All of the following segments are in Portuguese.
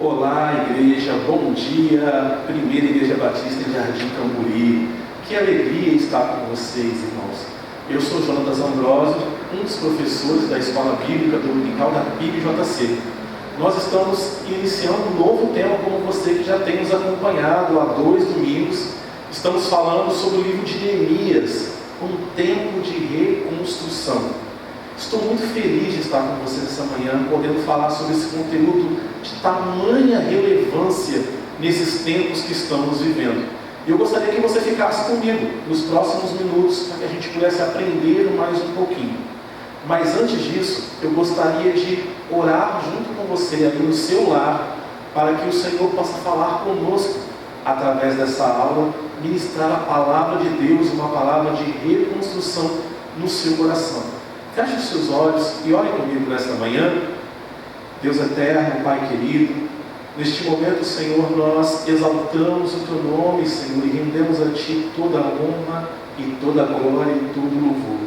Olá, igreja, bom dia, Primeira Igreja Batista em Jardim Camburi. Que alegria estar com vocês, irmãos. Eu sou Jonatas Ambrosio, um dos professores da Escola Bíblica Dominical da PIB-JC. Nós estamos iniciando um novo tema, como você que já tem nos acompanhado há 2 domingos. Estamos falando sobre o livro de Neemias, um tempo de reconstrução. Estou muito feliz de estar com vocês essa manhã, podendo falar sobre esse conteúdo de tamanha relevância nesses tempos que estamos vivendo. E eu gostaria que você ficasse comigo nos próximos minutos, para que a gente pudesse aprender mais um pouquinho. Mas antes disso, eu gostaria de orar junto com você ali no seu lar, para que o Senhor possa falar conosco através dessa aula, ministrar a palavra de Deus, uma palavra de reconstrução no seu coração. Feche os seus olhos e ore comigo nesta manhã. Deus eterno, Pai querido, neste momento, Senhor, nós exaltamos o Teu nome, Senhor, e rendemos a Ti toda a honra e toda a glória e todo o louvor.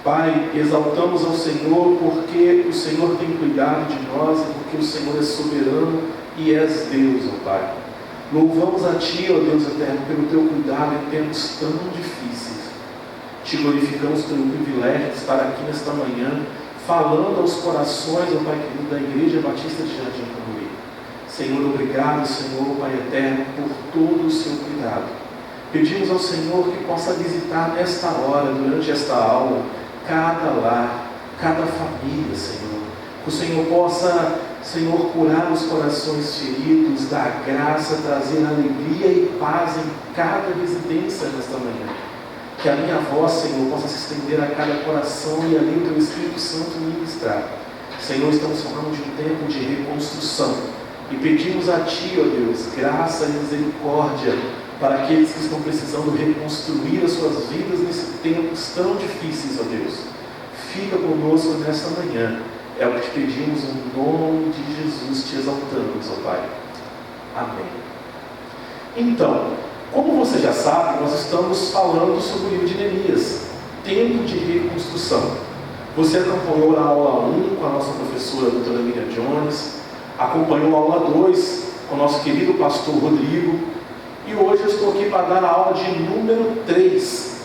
Pai, exaltamos ao Senhor porque o Senhor tem cuidado de nós e porque o Senhor é soberano e és Deus, ó Pai. Louvamos a Ti, ó Deus eterno, pelo Teu cuidado em tempos tão difíceis. Te glorificamos pelo privilégio de estar aqui nesta manhã, falando aos corações, ó Pai querido, da Igreja Batista de Jardim Camburi. Senhor, obrigado, Senhor, Pai eterno, por todo o seu cuidado. Pedimos ao Senhor que possa visitar nesta hora, durante esta aula, cada lar, cada família, Senhor. Que o Senhor possa, Senhor, curar os corações feridos, dar graça, trazer alegria e paz em cada residência nesta manhã. Que a minha voz, Senhor, possa se estender a cada coração e ali o Teu Espírito Santo ministrar. Senhor, estamos falando de um tempo de reconstrução. E pedimos a Ti, ó Deus, graça e misericórdia para aqueles que estão precisando reconstruir as suas vidas nesses tempos tão difíceis, ó Deus. Fica conosco nesta manhã. É o que te pedimos no nome de Jesus, te exaltamos, ó Pai. Amém. Então, como você já sabe, nós estamos falando sobre o livro de Neemias, tempo de reconstrução. Você acompanhou a aula 1 com a nossa professora, a doutora Miriam Jones, acompanhou a aula 2 com o nosso querido pastor Rodrigo, e hoje eu estou aqui para dar a aula de número 3.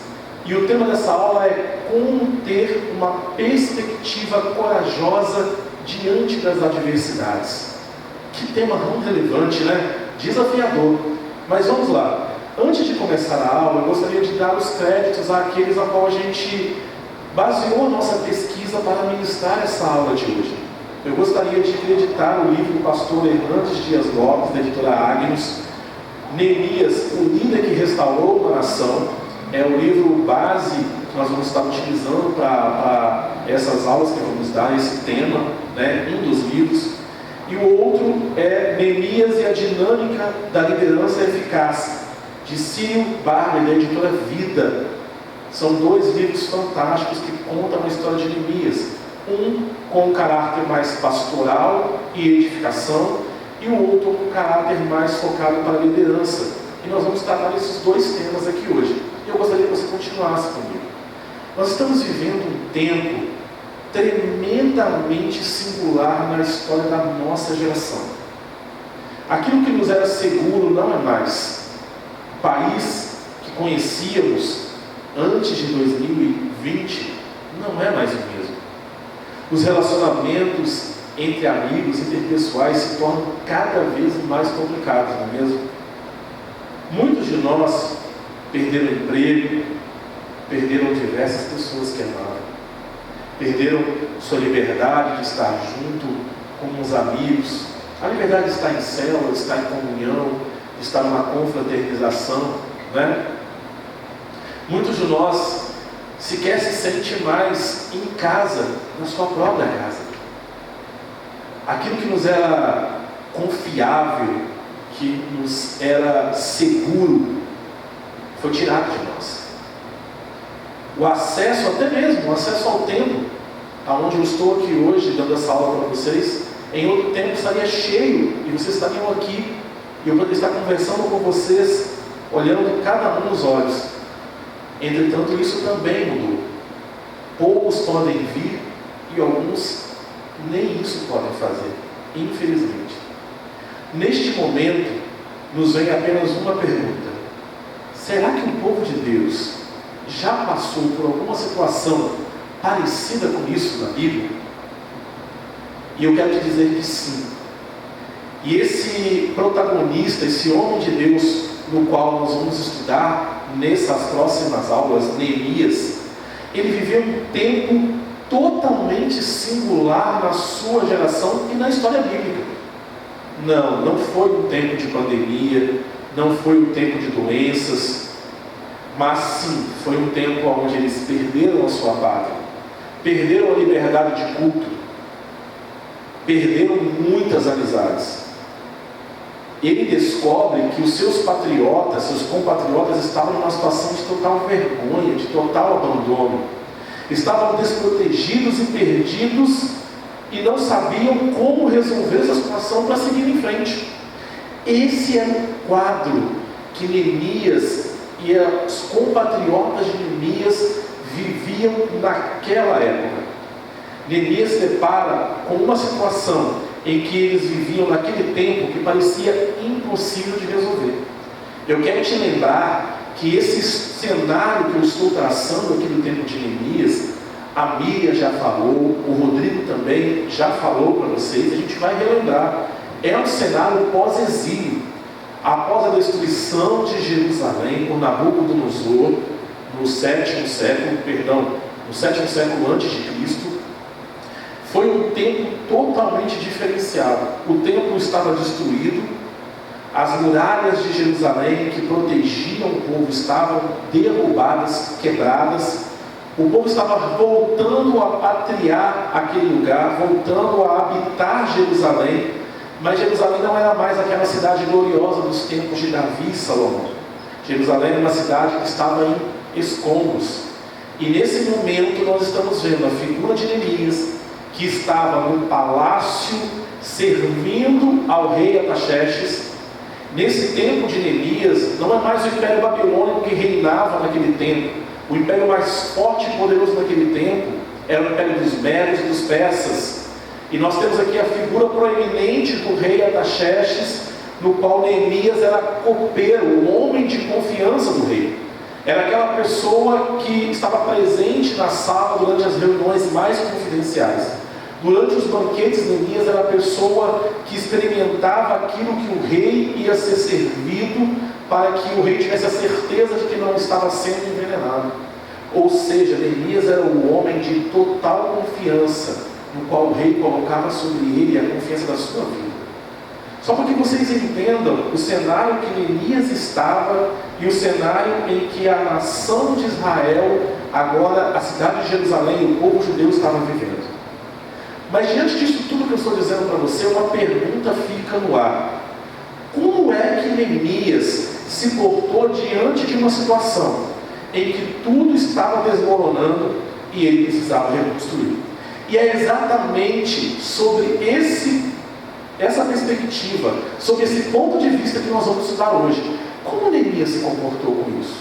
E o tema dessa aula é como ter uma perspectiva corajosa diante das adversidades. Que tema tão relevante, né? Desafiador. Mas vamos lá. Antes de começar a aula, eu gostaria de dar os créditos àqueles a qual a gente baseou a nossa pesquisa para ministrar essa aula de hoje. Eu gostaria de acreditar o livro do pastor Hernandes Dias Lopes, da editora Agnus, Neemias, o líder que restaurou uma nação. É o livro base que nós vamos estar utilizando para essas aulas que vamos dar, esse tema, né, um dos livros. E o outro é Neemias e a dinâmica da liderança eficaz, de Círio Barber, da editora Vida. São 2 livros fantásticos que contam a história de Neemias. Um com um caráter mais pastoral e edificação, e o outro com um caráter mais focado para a liderança. E nós vamos tratar esses 2 temas aqui hoje. E eu gostaria que você continuasse comigo. Nós estamos vivendo um tempo tremendamente singular na história da nossa geração. Aquilo que nos era seguro não é mais. O país que conhecíamos antes de 2020 não é mais o mesmo. Os relacionamentos entre amigos, interpessoais, se tornam cada vez mais complicados, não é mesmo? Muitos de nós perderam emprego, perderam diversas pessoas que amavam, perderam sua liberdade de estar junto com os amigos, a liberdade de estar em célula, de estar em comunhão, de estar numa confraternização, né? Muitos de nós sequer se sentem mais em casa, na sua própria casa. Aquilo que nos era confiável, que nos era seguro, foi tirado de nós. O acesso, até mesmo, o acesso ao templo, aonde eu estou aqui hoje, dando essa aula para vocês, em outro tempo estaria cheio, e vocês estariam aqui, e eu poderia estar conversando com vocês, olhando cada um nos olhos. Entretanto, isso também mudou. Poucos podem vir, e alguns nem isso podem fazer, infelizmente. Neste momento, nos vem apenas uma pergunta: será que o povo de Deus já passou por alguma situação parecida com isso na Bíblia? E eu quero te dizer que sim. E esse protagonista, esse homem de Deus, no qual nós vamos estudar nessas próximas aulas, Neemias, ele viveu um tempo totalmente singular na sua geração e na história bíblica. Não foi um tempo de pandemia, não foi um tempo de doenças, mas sim, foi um tempo onde eles perderam a sua pátria, perderam a liberdade de culto, perderam muitas amizades. Ele descobre que os seus patriotas, seus compatriotas, estavam numa situação de total vergonha, de total abandono. Estavam desprotegidos e perdidos e não sabiam como resolver essa situação para seguir em frente. Esse era o quadro que Neemias e os compatriotas de Neemias viviam naquela época. Neemias se depara com uma situação em que eles viviam naquele tempo que parecia impossível de resolver. Eu quero te lembrar que esse cenário que eu estou traçando aqui no tempo de Neemias, a Miriam já falou, o Rodrigo também já falou para vocês, a gente vai relembrar. É um cenário pós-exílio, após a destruição de Jerusalém por Nabucodonosor, no sétimo século antes de Cristo. Foi um tempo totalmente diferenciado. O templo estava destruído, as muralhas de Jerusalém que protegiam o povo estavam derrubadas, quebradas. O povo estava voltando a patriar aquele lugar, voltando a habitar Jerusalém, mas Jerusalém não era mais aquela cidade gloriosa dos tempos de Davi e Salomão. Jerusalém era uma cidade que estava em escombros. E nesse momento nós estamos vendo a figura de Neemias, que estava no palácio servindo ao rei Artaxerxes. Nesse tempo de Neemias, não é mais o Império Babilônico que reinava naquele tempo. O império mais forte e poderoso naquele tempo era o Império dos Medos e dos Persas. E nós temos aqui a figura proeminente do rei Artaxerxes, no qual Neemias era copeiro, o homem de confiança do rei. Era aquela pessoa que estava presente na sala durante as reuniões mais confidenciais. Durante os banquetes, Neemias era a pessoa que experimentava aquilo que o rei ia ser servido, para que o rei tivesse a certeza de que não estava sendo envenenado. Ou seja, Neemias era o homem de total confiança, no qual o rei colocava sobre ele a confiança da sua vida. Só para que vocês entendam o cenário que Neemias estava e o cenário em que a nação de Israel, agora a cidade de Jerusalém, o povo judeu estava vivendo. Mas diante disso tudo que eu estou dizendo para você, uma pergunta fica no ar. Como é que Neemias se portou diante de uma situação em que tudo estava desmoronando e ele precisava reconstruir? E é exatamente sobre essa perspectiva, sobre esse ponto de vista que nós vamos estudar hoje. Como Neemias se comportou com isso?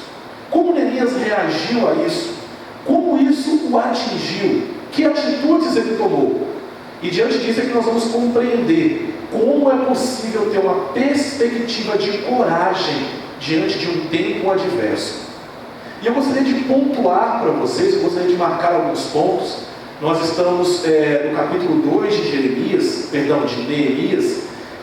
Como Neemias reagiu a isso? Como isso o atingiu? Que atitudes ele tomou? E diante disso é que nós vamos compreender como é possível ter uma perspectiva de coragem diante de um tempo adverso. E eu gostaria de pontuar para vocês, eu gostaria de marcar alguns pontos. Nós estamos no capítulo 2 de Neemias,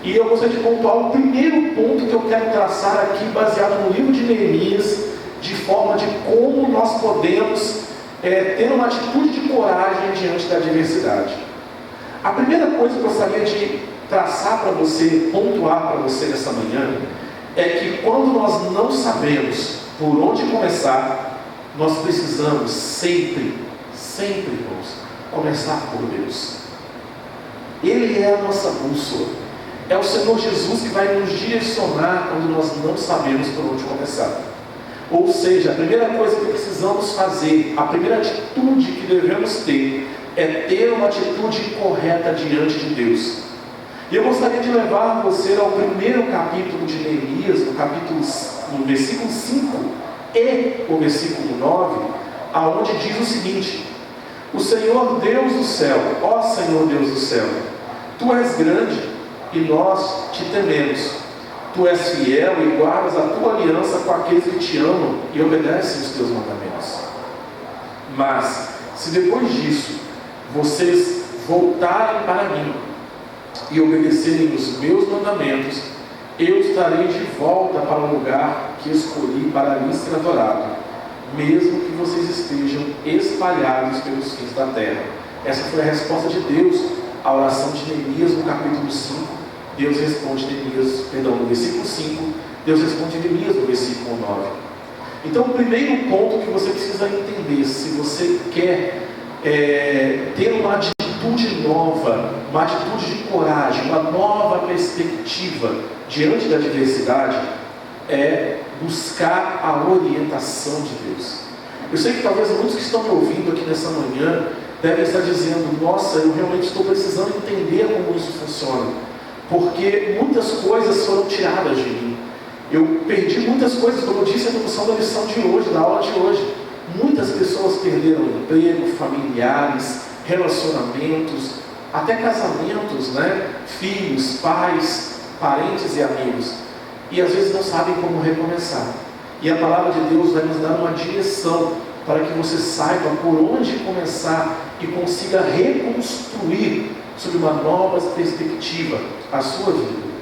e eu gostaria de pontuar o primeiro ponto que eu quero traçar aqui, baseado no livro de Neemias, de forma de como nós podemos ter uma atitude de coragem diante da adversidade. A primeira coisa que eu gostaria de traçar para você, pontuar para você nessa manhã, é que quando nós não sabemos por onde começar, nós precisamos sempre, irmãos, começar por Deus. Ele é a nossa bússola. É o Senhor Jesus que vai nos direcionar quando nós não sabemos por onde começar. Ou seja, a primeira coisa que precisamos fazer, a primeira atitude que devemos ter, é ter uma atitude correta diante de Deus. E eu gostaria de levar você ao primeiro capítulo de Neemias, no versículo 5 e o versículo 9, aonde diz o seguinte: O Senhor Deus do céu, ó Senhor Deus do céu, Tu és grande e nós te tememos. Tu és fiel e guardas a tua aliança com aqueles que te amam e obedecem os teus mandamentos. Mas, se depois disso vocês voltarem para mim e obedecerem os meus mandamentos, eu estarei de volta para o lugar que escolhi para ali ser adorado, mesmo que vocês estejam espalhados pelos fins da terra. Essa foi a resposta de Deus à oração de Neemias no capítulo 5. Deus responde no versículo 5, Deus responde Neemias no versículo 9. Então, o primeiro ponto que você precisa entender, se você quer ter uma atitude nova, uma atitude de coragem, uma nova perspectiva diante da diversidade, é buscar a orientação de Deus. Eu sei que talvez muitos que estão me ouvindo aqui nessa manhã devem estar dizendo: nossa, eu realmente estou precisando entender como isso funciona, porque muitas coisas foram tiradas de mim. Eu perdi muitas coisas, como eu disse na introdução da lição de hoje, da aula de hoje. Muitas pessoas perderam emprego, familiares, relacionamentos, até casamentos, filhos, pais, parentes e amigos. E às vezes não sabem como recomeçar. E a palavra de Deus vai nos dar uma direção para que você saiba por onde começar e consiga reconstruir sob uma nova perspectiva a sua vida.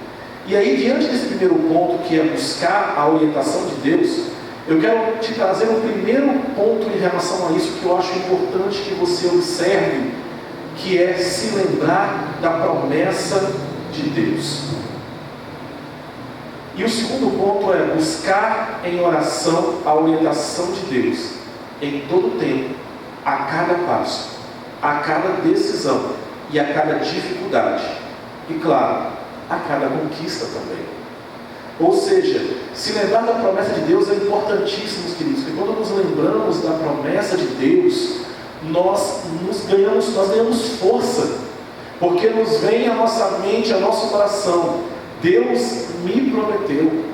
E aí, diante desse primeiro ponto, que é buscar a orientação de Deus, eu quero te trazer um primeiro ponto em relação a isso que eu acho importante que você observe, que é se lembrar da promessa de Deus. E o segundo ponto é buscar em oração a orientação de Deus em todo tempo, a cada passo, a cada decisão e a cada dificuldade. E claro, a cada conquista também. Ou seja, se lembrar da promessa de Deus é importantíssimo, queridos, porque quando nos lembramos da promessa de Deus, nós ganhamos força, porque nos vem à nossa mente, ao nosso coração: Deus me prometeu,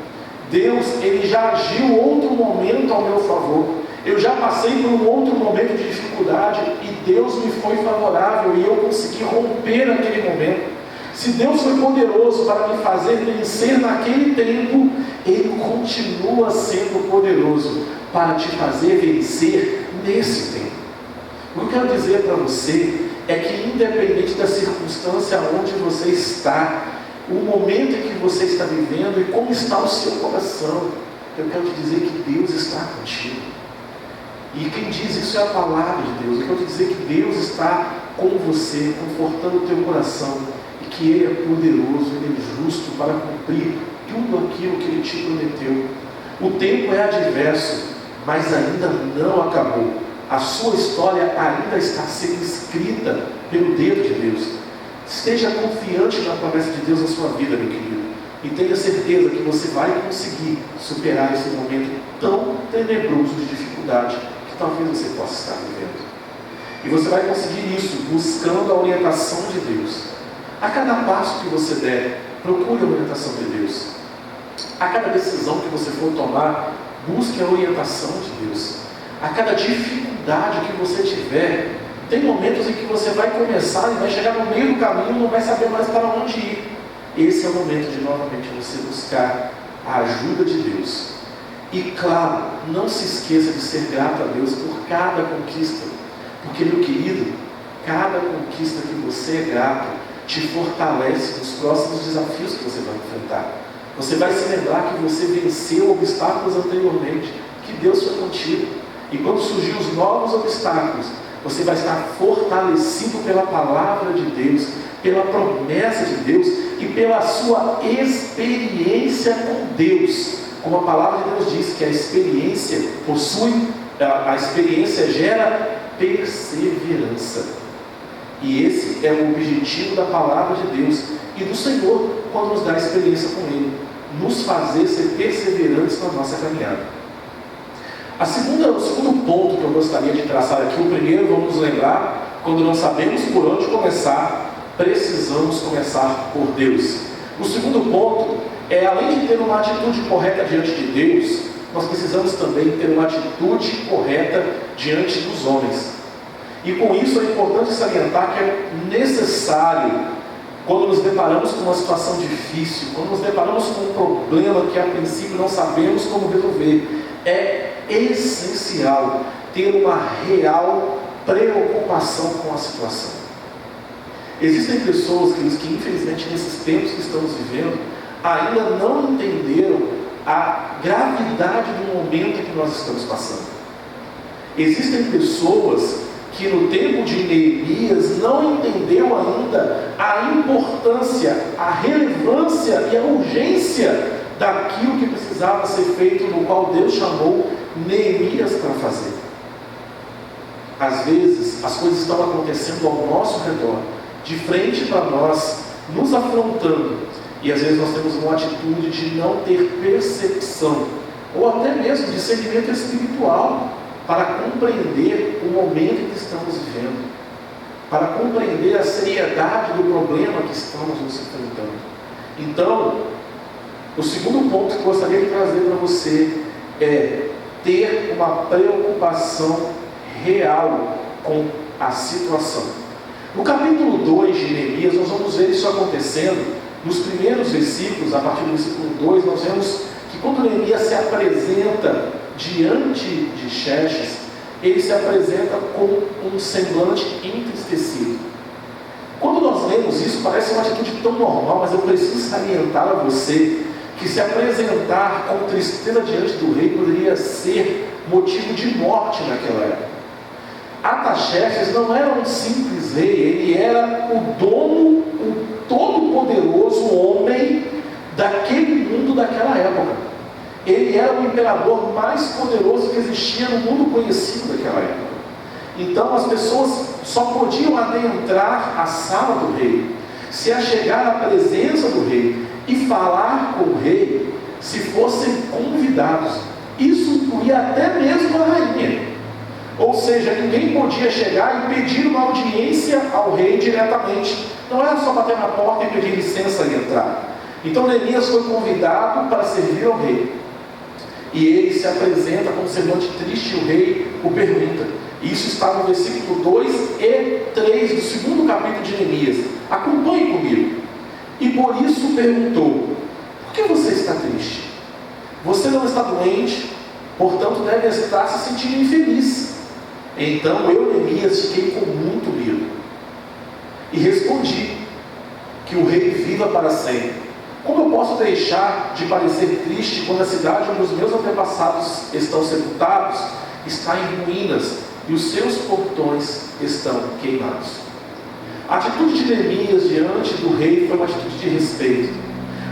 Deus, Ele já agiu outro momento ao meu favor, eu já passei por um outro momento de dificuldade e Deus me foi favorável e eu consegui romper naquele momento. Se Deus foi poderoso para me fazer vencer naquele tempo, Ele continua sendo poderoso para te fazer vencer nesse tempo. O que eu quero dizer para você é que, independente da circunstância onde você está, o momento em que você está vivendo e como está o seu coração, eu quero te dizer que Deus está contigo. E quem diz isso é a palavra de Deus. Eu quero te dizer que Deus está com você, confortando o teu coração, que Ele é poderoso, Ele é justo para cumprir tudo aquilo que Ele te prometeu. O tempo é adverso, mas ainda não acabou. A sua história ainda está sendo escrita pelo dedo de Deus. Esteja confiante na promessa de Deus na sua vida, meu querido, e tenha certeza que você vai conseguir superar esse momento tão tenebroso de dificuldade que talvez você possa estar vivendo. E você vai conseguir isso buscando a orientação de Deus. A cada passo que você der, procure a orientação de Deus. A cada decisão que você for tomar, busque a orientação de Deus. A cada dificuldade que você tiver, tem momentos em que você vai começar e vai chegar no meio do caminho e não vai saber mais para onde ir. Esse é o momento de novamente você buscar a ajuda de Deus. E claro, não se esqueça de ser grato a Deus por cada conquista. Porque, meu querido, cada conquista que você é grato te fortalece nos próximos desafios que você vai enfrentar. Você vai se lembrar que você venceu obstáculos anteriormente, que Deus foi contigo. E quando surgir os novos obstáculos, você vai estar fortalecido pela palavra de Deus, pela promessa de Deus e pela sua experiência com Deus. Como a palavra de Deus diz, que a experiência gera perseverança. E esse é o objetivo da palavra de Deus e do Senhor quando nos dá experiência com Ele, nos fazer ser perseverantes na nossa caminhada. O segundo ponto que eu gostaria de traçar aqui, o primeiro, vamos nos lembrar, quando não sabemos por onde começar, precisamos começar por Deus. O segundo ponto é, além de ter uma atitude correta diante de Deus, nós precisamos também ter uma atitude correta diante dos homens. E com isso é importante salientar que é necessário quando nos deparamos com uma situação difícil, quando nos deparamos com um problema que a princípio não sabemos como resolver, é essencial ter uma real preocupação com a situação. Existem pessoas que infelizmente nesses tempos que estamos vivendo, ainda não entenderam a gravidade do momento que nós estamos passando. Existem pessoas que no tempo de Neemias não entendeu ainda a importância, a relevância e a urgência daquilo que precisava ser feito, no qual Deus chamou Neemias para fazer. Às vezes, as coisas estão acontecendo ao nosso redor, de frente para nós, nos afrontando, e às vezes nós temos uma atitude de não ter percepção, ou até mesmo discernimento espiritual, para compreender o momento que estamos vivendo, para compreender a seriedade do problema que estamos nos enfrentando. Então, o segundo ponto que eu gostaria de trazer para você é ter uma preocupação real com a situação. No capítulo 2 de Neemias, nós vamos ver isso acontecendo. Nos primeiros versículos, a partir do versículo 2, nós vemos que quando Neemias se apresenta diante de Xerxes, ele se apresenta com um semblante entristecido. Quando nós lemos isso, parece uma atitude tão normal, mas eu preciso salientar a você que se apresentar com tristeza diante do rei poderia ser motivo de morte naquela época. Artaxerxes não era um simples rei, ele era o dono, o todo-poderoso homem daquele mundo daquela época. Ele era o imperador mais poderoso que existia no mundo conhecido daquela época. Então as pessoas só podiam adentrar a sala do rei, se achegar à presença do rei e falar com o rei se fossem convidados. Isso incluía até mesmo a rainha. Ou seja, ninguém podia chegar e pedir uma audiência ao rei diretamente. Não era só bater na porta e pedir licença e entrar. Então Neemias foi convidado para servir ao rei. E ele se apresenta com um semblante triste, e o rei o pergunta. Isso está no versículo 2 e 3 do segundo capítulo de Neemias. Acompanhe comigo. E por isso perguntou: por que você está triste? Você não está doente, portanto deve estar se sentindo infeliz. Então eu, Neemias, fiquei com muito medo e respondi: que o rei viva para sempre. Como eu posso deixar de parecer triste quando a cidade onde os meus antepassados estão sepultados está em ruínas e os seus portões estão queimados? A atitude de Neemias diante do rei foi uma atitude de respeito,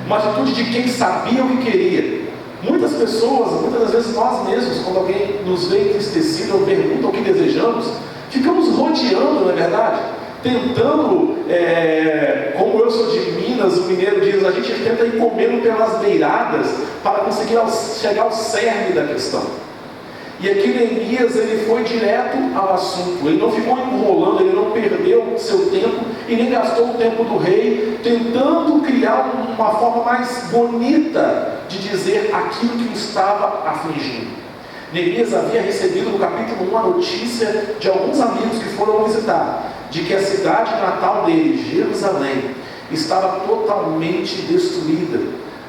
uma atitude de quem sabia o que queria. Muitas pessoas, muitas das vezes nós mesmos, quando alguém nos vê entristecido ou pergunta o que desejamos, ficamos rodeando, não é verdade? Tentando, como eu sou de Minas, o mineiro diz, a gente tenta ir comendo pelas beiradas para conseguir chegar ao cerne da questão. E aqui Neemias, ele foi direto ao assunto, ele não ficou enrolando, ele não perdeu o seu tempo e nem gastou o tempo do rei tentando criar uma forma mais bonita de dizer aquilo que o estava afligindo. Neemias havia recebido no capítulo 1 a notícia de alguns amigos que foram visitar, de que a cidade natal dele, Jerusalém, estava totalmente destruída.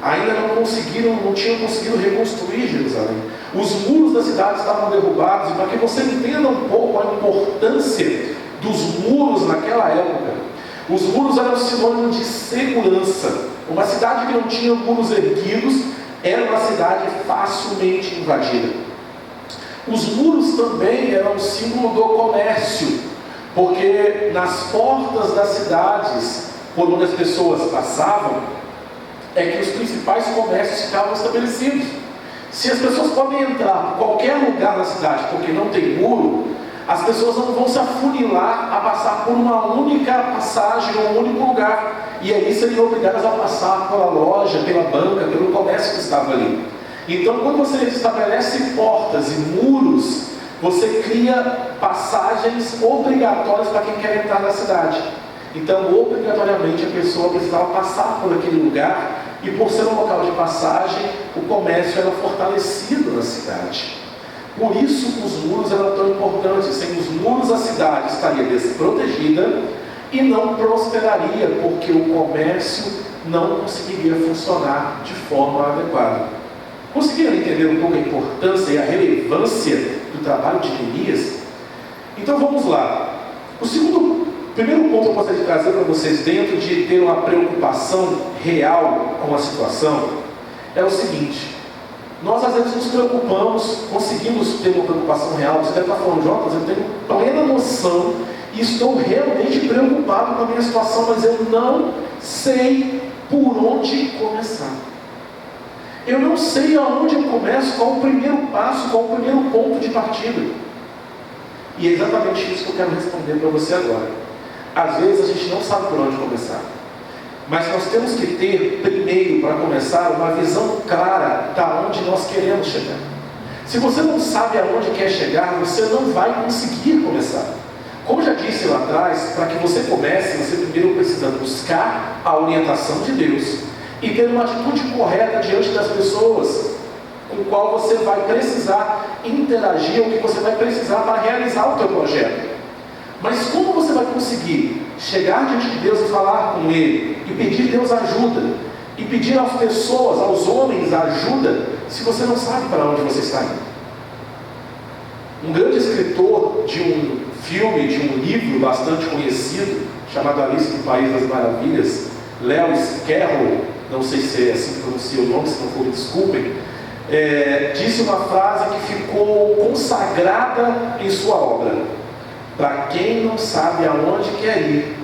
Ainda não tinham conseguido reconstruir Jerusalém. Os muros da cidade estavam derrubados, e para que você entenda um pouco a importância dos muros naquela época, os muros eram sinônimo de segurança. Uma cidade que não tinha muros erguidos era uma cidade facilmente invadida. Os muros também eram um símbolo do comércio, porque nas portas das cidades por onde as pessoas passavam, é que os principais comércios ficavam estabelecidos. Se as pessoas podem entrar em qualquer lugar da cidade porque não tem muro, as pessoas não vão se afunilar a passar por uma única passagem ou um único lugar, e aí seriam obrigadas a passar pela loja, pela banca, pelo comércio que estava ali. Então, quando você estabelece portas e muros, você cria passagens obrigatórias para quem quer entrar na cidade. Então, obrigatoriamente, a pessoa precisava passar por aquele lugar, e por ser um local de passagem, o comércio era fortalecido na cidade. Por isso, os muros eram tão importantes. Sem os muros, a cidade estaria desprotegida, e não prosperaria, porque o comércio não conseguiria funcionar de forma adequada. Conseguiram entender um pouco a importância e a relevância do trabalho de Neemias? Então vamos lá. Primeiro ponto que eu gostaria de trazer para vocês, dentro de ter uma preocupação real com a situação, é o seguinte: nós às vezes nos preocupamos, conseguimos ter uma preocupação real. Você deve estar falando, Jonas, eu tenho plena noção e estou realmente preocupado com a minha situação, mas eu não sei por onde começar. Eu não sei aonde eu começo, qual o primeiro passo, qual o primeiro ponto de partida. E é exatamente isso que eu quero responder para você agora. Às vezes a gente não sabe por onde começar, mas nós temos que ter, primeiro, para começar, uma visão clara de onde nós queremos chegar. Se você não sabe aonde quer chegar, você não vai conseguir começar. Como já disse lá atrás, para que você comece, você primeiro precisa buscar a orientação de Deus e ter uma atitude correta diante das pessoas com o qual você vai precisar interagir, ou que você vai precisar para realizar o teu projeto. Mas como você vai conseguir chegar diante de Deus e falar com Ele, e pedir a Deus ajuda, e pedir às pessoas, aos homens ajuda, se você não sabe para onde você está indo? Um grande escritor de um filme, de um livro bastante conhecido, chamado Alice no País das Maravilhas, Lewis Carroll, não sei se é assim que pronuncia o nome, se não for, me desculpem, disse uma frase que ficou consagrada em sua obra: para quem não sabe aonde quer ir,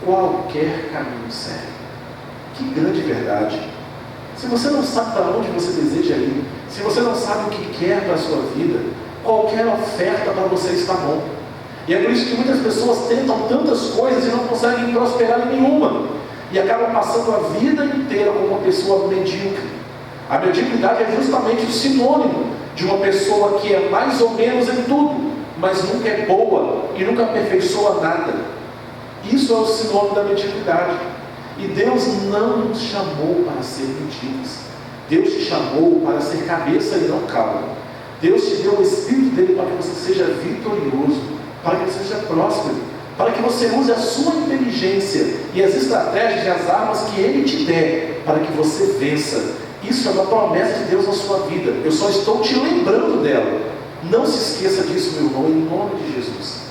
qualquer caminho serve. Que grande verdade! Se você não sabe para onde você deseja ir, se você não sabe o que quer para a sua vida, qualquer oferta para você está bom. E é por isso que muitas pessoas tentam tantas coisas e não conseguem prosperar em nenhuma, e acabam passando a vida inteira como uma pessoa medíocre. A mediocridade é justamente o sinônimo de uma pessoa que é mais ou menos em tudo, mas nunca é boa e nunca aperfeiçoa nada. Isso é o sinônimo da mediocridade. E Deus não nos chamou para ser medíocres. Deus te chamou para ser cabeça e não cauda. Deus te deu o Espírito dele para que você seja vitorioso, para que você seja próspero, para que você use a sua inteligência e as estratégias e as armas que Ele te der, para que você vença. Isso é uma promessa de Deus na sua vida. Eu só estou te lembrando dela. Não se esqueça disso, meu irmão, em nome de Jesus.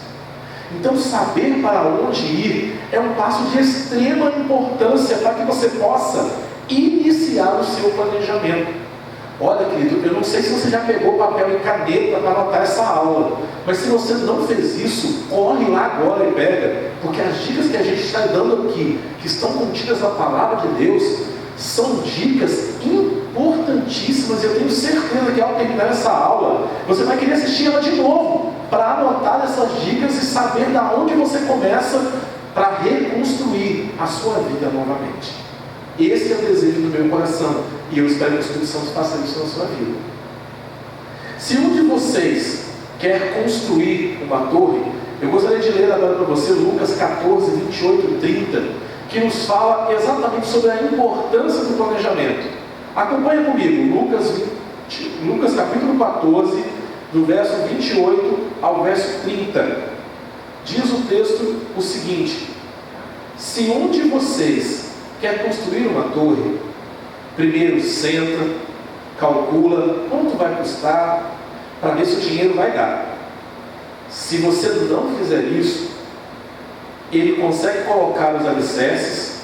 Então, saber para onde ir é um passo de extrema importância para que você possa iniciar o seu planejamento. Olha, querido, eu não sei se você já pegou papel e caneta para anotar essa aula, mas se você não fez isso, corre lá agora e pega, porque as dicas que a gente está dando aqui, que estão contidas na palavra de Deus, são dicas importantíssimas. Eu tenho certeza que ao terminar essa aula, você vai querer assistir ela de novo, para anotar essas dicas e saber da onde você começa para reconstruir a sua vida novamente. Esse é o desejo do meu coração, e eu espero que o Espírito Santo faça isso na sua vida. Se um de vocês quer construir uma torre, eu gostaria de ler agora para você Lucas 14, 28 e 30, que nos fala exatamente sobre a importância do planejamento. Acompanha comigo, Lucas capítulo 14, do verso 28 ao verso 30. Diz o texto o seguinte: se um de vocês quer construir uma torre, primeiro senta, calcula quanto vai custar, para ver se o dinheiro vai dar. Se você não fizer isso, ele consegue colocar os alicerces,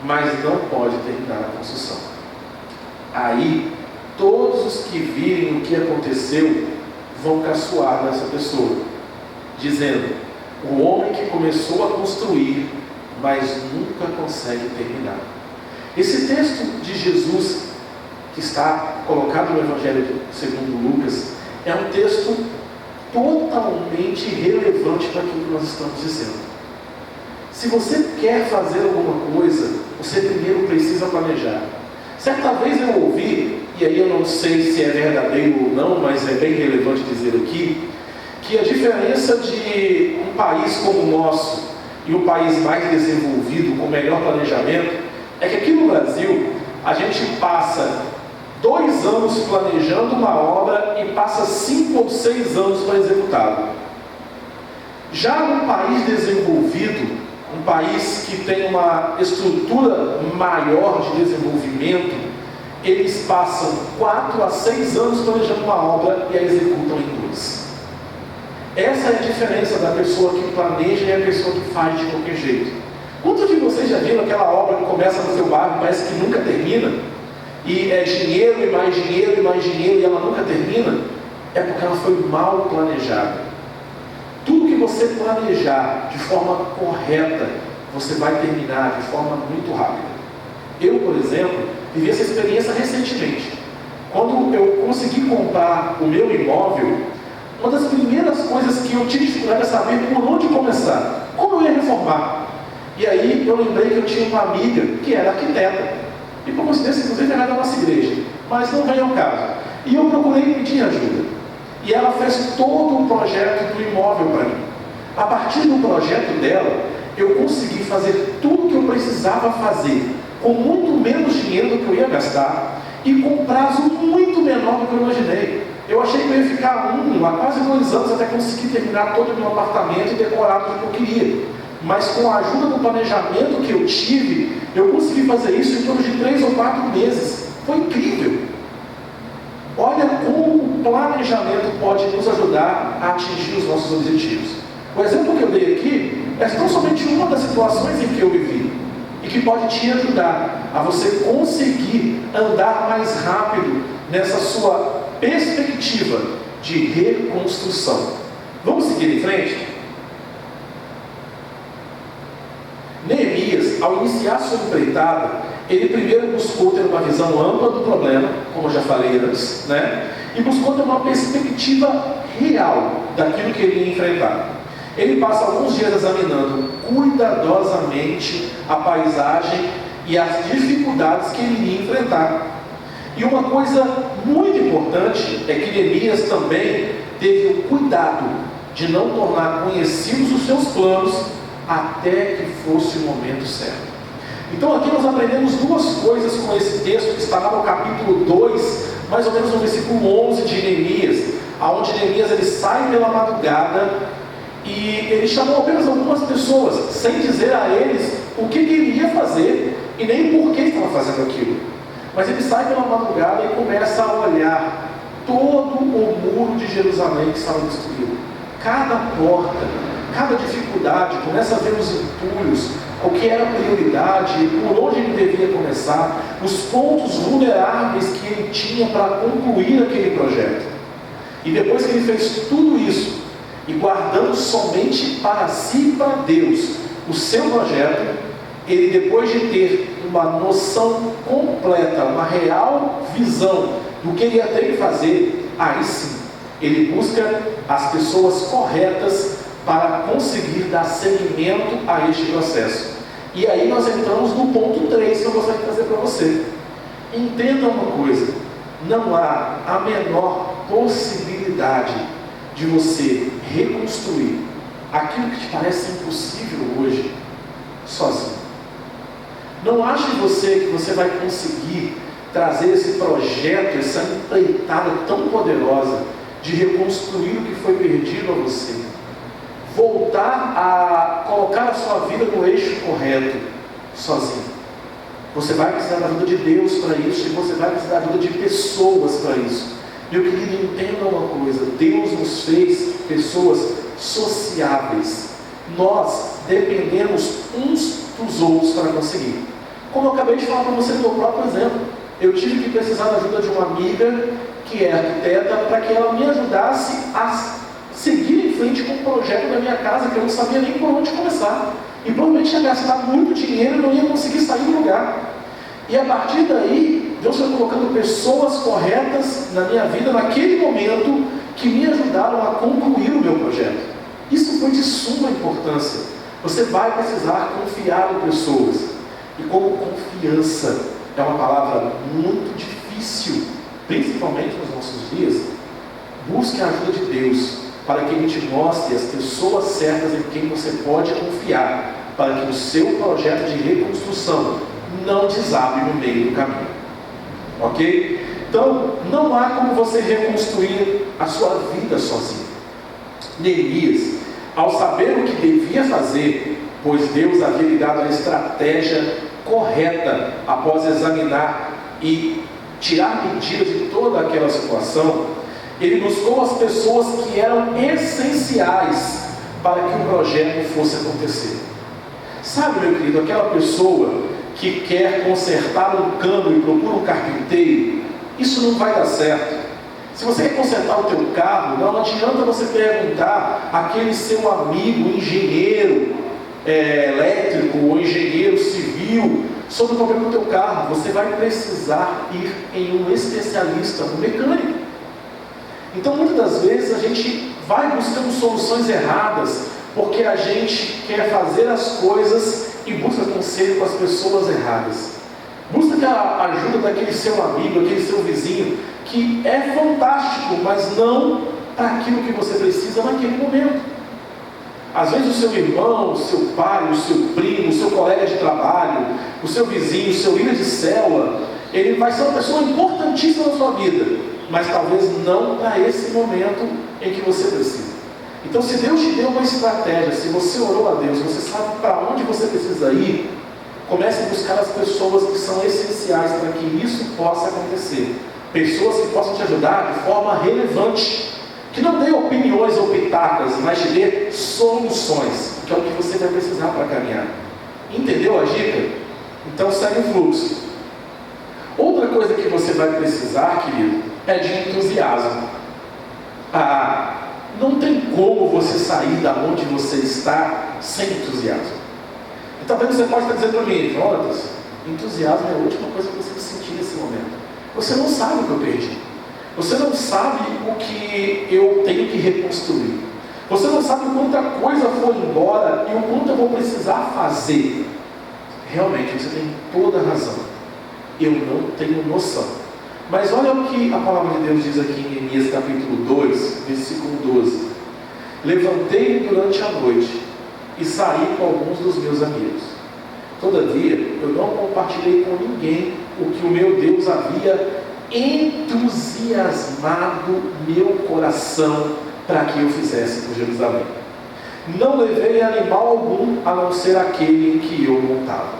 mas não pode terminar a construção. Aí, todos os que virem o que aconteceu vão caçoar dessa pessoa, dizendo: o homem que começou a construir, mas nunca consegue terminar. Esse texto de Jesus, que está colocado no Evangelho segundo Lucas, é um texto totalmente relevante para aquilo que nós estamos dizendo. Se você quer fazer alguma coisa, você primeiro precisa planejar. Certa vez eu ouvi, e aí eu não sei se é verdadeiro ou não, mas é bem relevante dizer aqui, que a diferença de um país como o nosso e um país mais desenvolvido, com melhor planejamento, é que aqui no Brasil a gente passa 2 anos planejando uma obra e passa 5 ou 6 anos para executá-la. Já no país desenvolvido, um país que tem uma estrutura maior de desenvolvimento, eles passam 4 a 6 anos planejando uma obra e a executam em 2. Essa é a diferença da pessoa que planeja e a pessoa que faz de qualquer jeito. Quantos de vocês já viram aquela obra que começa no seu bairro, parece que nunca termina? E é dinheiro e mais dinheiro e mais dinheiro e ela nunca termina? É porque ela foi mal planejada. Tudo que você planejar de forma correta, você vai terminar de forma muito rápida. Eu, por exemplo, vivi essa experiência recentemente. Quando eu consegui comprar o meu imóvel, uma das primeiras coisas que eu tive dificuldade é saber por onde começar, como eu ia reformar. E aí eu lembrei que eu tinha uma amiga que era arquiteta, e por coincidência, inclusive, era da nossa igreja, mas não veio ao caso. E eu procurei pedir ajuda. E ela fez todo o projeto do imóvel para mim. A partir do projeto dela, eu consegui fazer tudo o que eu precisava fazer, com muito menos dinheiro do que eu ia gastar, e com um prazo muito menor do que eu imaginei. Eu achei que eu ia ficar quase 2 anos até conseguir terminar todo o meu apartamento e decorar tudo que eu queria. Mas com a ajuda do planejamento que eu tive, eu consegui fazer isso em torno de 3 ou 4 meses. Foi incrível. Olha como o planejamento pode nos ajudar a atingir os nossos objetivos. O exemplo que eu dei aqui é tão somente uma das situações em que eu vivi e que pode te ajudar a você conseguir andar mais rápido nessa sua perspectiva de reconstrução. Vamos seguir em frente? Neemias, ao iniciar sua empreitada, ele primeiro buscou ter uma visão ampla do problema, como eu já falei antes, e buscou ter uma perspectiva real daquilo que ele ia enfrentar. Ele passa alguns dias examinando cuidadosamente a paisagem e as dificuldades que ele iria enfrentar. E uma coisa muito importante é que Neemias também teve o cuidado de não tornar conhecidos os seus planos até que fosse o momento certo. Então aqui nós aprendemos 2 coisas com esse texto que está lá no capítulo 2, mais ou menos no versículo 11 de Neemias, onde Neemias ele sai pela madrugada e ele chamou apenas algumas pessoas, sem dizer a eles o que ele ia fazer e nem por que estava fazendo aquilo. Mas ele sai pela madrugada e começa a olhar todo o muro de Jerusalém que estava destruído. Cada porta, cada dificuldade, começa a ver os entulhos, o que era prioridade, por onde ele devia começar, os pontos vulneráveis que ele tinha para concluir aquele projeto. E depois que ele fez tudo isso, e guardando somente para si e para Deus o seu projeto, ele, depois de ter uma noção completa, uma real visão do que ele ia ter que fazer, aí sim, ele busca as pessoas corretas para conseguir dar seguimento a este processo. E aí nós entramos no ponto 3 que eu gostaria de trazer para você. Entenda uma coisa: não há a menor possibilidade de você reconstruir aquilo que te parece impossível hoje, sozinho. Não ache você que você vai conseguir trazer esse projeto, essa empreitada tão poderosa de reconstruir o que foi perdido a você, voltar a colocar a sua vida no eixo correto, sozinho. Você vai precisar da ajuda de Deus para isso, e você vai precisar da ajuda de pessoas para isso. Meu querido, entenda uma coisa: Deus nos fez pessoas sociáveis. Nós dependemos uns dos outros para conseguir. Como eu acabei de falar para você no meu próprio exemplo, eu tive que precisar da ajuda de uma amiga que é arquiteta para que ela me ajudasse a seguir em frente com o projeto da minha casa, que eu não sabia nem por onde começar. E provavelmente ia gastar muito dinheiro e não ia conseguir sair do lugar. E a partir daí, Deus foi colocando pessoas corretas na minha vida, naquele momento, que me ajudaram a concluir o meu projeto. Isso foi de suma importância. Você vai precisar confiar em pessoas. E como confiança é uma palavra muito difícil, principalmente nos nossos dias, busque a ajuda de Deus, para que Ele te mostre as pessoas certas em quem você pode confiar, para que o seu projeto de reconstrução não desabe no meio do caminho. Ok? Então, não há como você reconstruir a sua vida sozinho. Neemias, ao saber o que devia fazer, pois Deus havia lhe dado a estratégia correta após examinar e tirar medida de toda aquela situação. Ele buscou as pessoas que eram essenciais para que o projeto fosse acontecer. Sabe, meu querido, aquela pessoa que quer consertar um cano e procura um carpinteiro, isso não vai dar certo. Se você quer consertar o teu carro, não adianta você perguntar àquele seu amigo engenheiro elétrico ou engenheiro civil sobre o problema do teu carro. Você vai precisar ir em um especialista, um mecânico. Então, muitas das vezes a gente vai buscando soluções erradas porque a gente quer fazer as coisas e busca conselho com as pessoas erradas. Busca a ajuda daquele seu amigo, aquele seu vizinho, que é fantástico, mas não para aquilo que você precisa naquele momento. Às vezes o seu irmão, o seu pai, o seu primo, o seu colega de trabalho, o seu vizinho, o seu líder de célula, ele vai ser uma pessoa importantíssima na sua vida, mas talvez não para esse momento em que você precisa. Então, se Deus te deu uma estratégia, se você orou a Deus, você sabe para onde você precisa ir, comece a buscar as pessoas que são essenciais para que isso possa acontecer. Pessoas que possam te ajudar de forma relevante, que não dê opiniões ou pitacas, mas te dê soluções, que é o que você vai precisar para caminhar. Entendeu a dica? Então segue o fluxo. Outra coisa que você vai precisar, querido, é de entusiasmo. Não tem como você sair da onde você está sem entusiasmo. E talvez você possa estar dizendo para mim, Jonas, entusiasmo é a última coisa que você vai sentir nesse momento. Você não sabe o que eu perdi. Você não sabe o que eu tenho que reconstruir. Você não sabe quanta coisa foi embora e o quanto eu vou precisar fazer. Realmente, você tem toda a razão. Eu não tenho noção. Mas olha o que a palavra de Deus diz aqui em Neemias capítulo 2, versículo 12. Levantei-me durante a noite e saí com alguns dos meus amigos. Todavia, eu não compartilhei com ninguém o que o meu Deus havia entusiasmado meu coração para que eu fizesse por Jerusalém. Não levei animal algum a não ser aquele em que eu montava.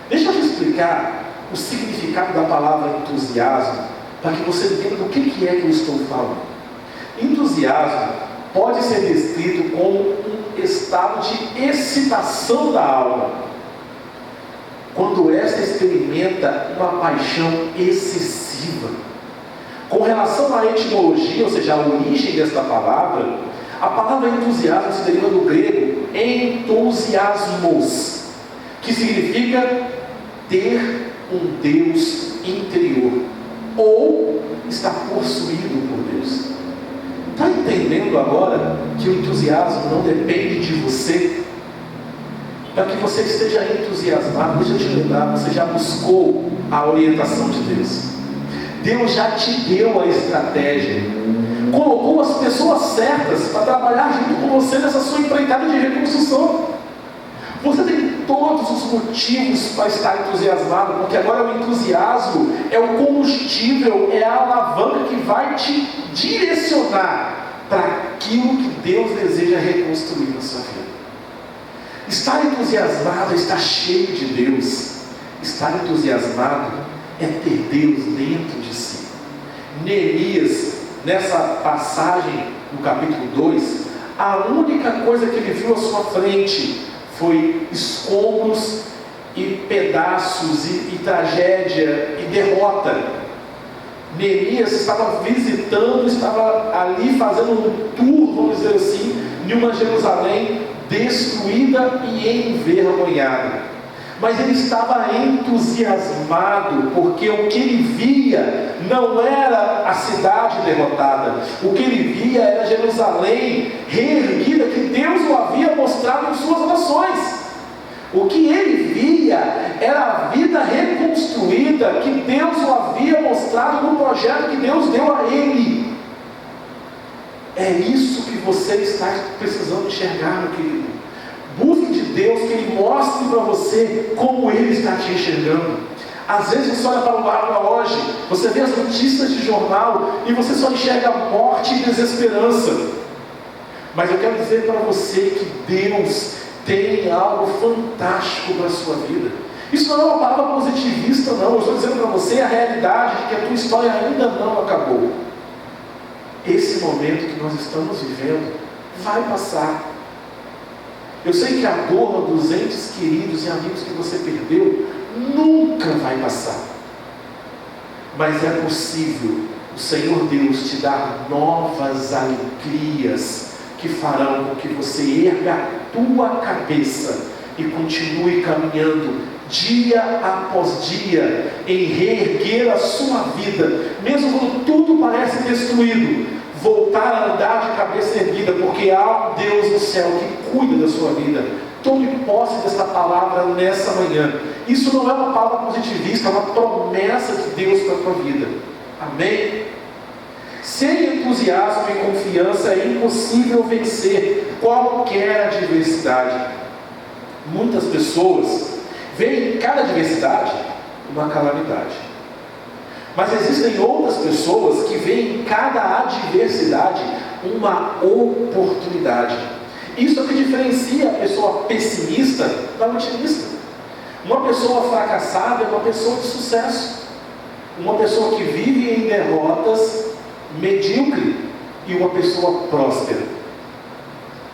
Deixa eu te explicar o significado da palavra entusiasmo para que você entenda do que é que eu estou falando. Entusiasmo pode ser descrito como um estado de excitação da alma, quando esta experimenta uma paixão excessiva. Com relação à etimologia, ou seja, a origem desta palavra, a palavra entusiasmo se deriva do grego entusiasmos, que significa ter um Deus interior, ou estar possuído por Deus. Está entendendo agora que o entusiasmo não depende de você? Para que você esteja entusiasmado, deixa eu te lembrar, você já buscou a orientação de Deus. Deus já te deu a estratégia, colocou as pessoas certas para trabalhar junto com você nessa sua empreitada de reconstrução. Você tem todos os motivos para estar entusiasmado, porque agora o entusiasmo é o combustível, é a alavanca que vai te direcionar para aquilo que Deus deseja reconstruir na sua vida. Estar entusiasmado é estar cheio de Deus. Estar entusiasmado é ter Deus dentro de si. Neemias, nessa passagem no capítulo 2, a única coisa que ele viu à sua frente foi escombros e pedaços e tragédia e derrota. Neemias estava visitando, estava ali fazendo um tour, vamos dizer assim, de uma Jerusalém destruída e envergonhada. Mas ele estava entusiasmado, porque o que ele via não era a cidade derrotada, o que ele via era Jerusalém reerguida, que Deus o havia mostrado em suas orações. O que ele via era a vida reconstruída, que Deus o havia mostrado no projeto que Deus deu a ele. É isso que você está precisando enxergar, meu querido. Busque de Deus que Ele mostre para você como Ele está te enxergando. Às vezes você olha para o mapa hoje, você vê as notícias de jornal e você só enxerga morte e desesperança. Mas eu quero dizer para você que Deus tem algo fantástico para a sua vida. Isso não é uma palavra positivista, não. Eu estou dizendo para você a realidade de que a tua história ainda não acabou. Esse momento que nós estamos vivendo vai passar. Eu sei que a dor dos entes queridos e amigos que você perdeu nunca vai passar. Mas é possível o Senhor Deus te dar novas alegrias que farão com que você erga a tua cabeça e continue caminhando dia após dia em reerguer a sua vida, mesmo quando tudo parece destruído. Voltar a andar de cabeça erguida, porque há um Deus no céu que cuida da sua vida. Tome posse dessa palavra nessa manhã. Isso não é uma palavra positivista, é uma promessa de Deus para a tua vida. Amém? Sem entusiasmo e confiança é impossível vencer qualquer adversidade. Muitas pessoas veem em cada adversidade uma calamidade. Mas existem outras pessoas que veem em cada adversidade uma oportunidade. Isso é o que diferencia a pessoa pessimista da otimista. Uma pessoa fracassada é uma pessoa de sucesso. Uma pessoa que vive em derrotas, medíocre, e uma pessoa próspera.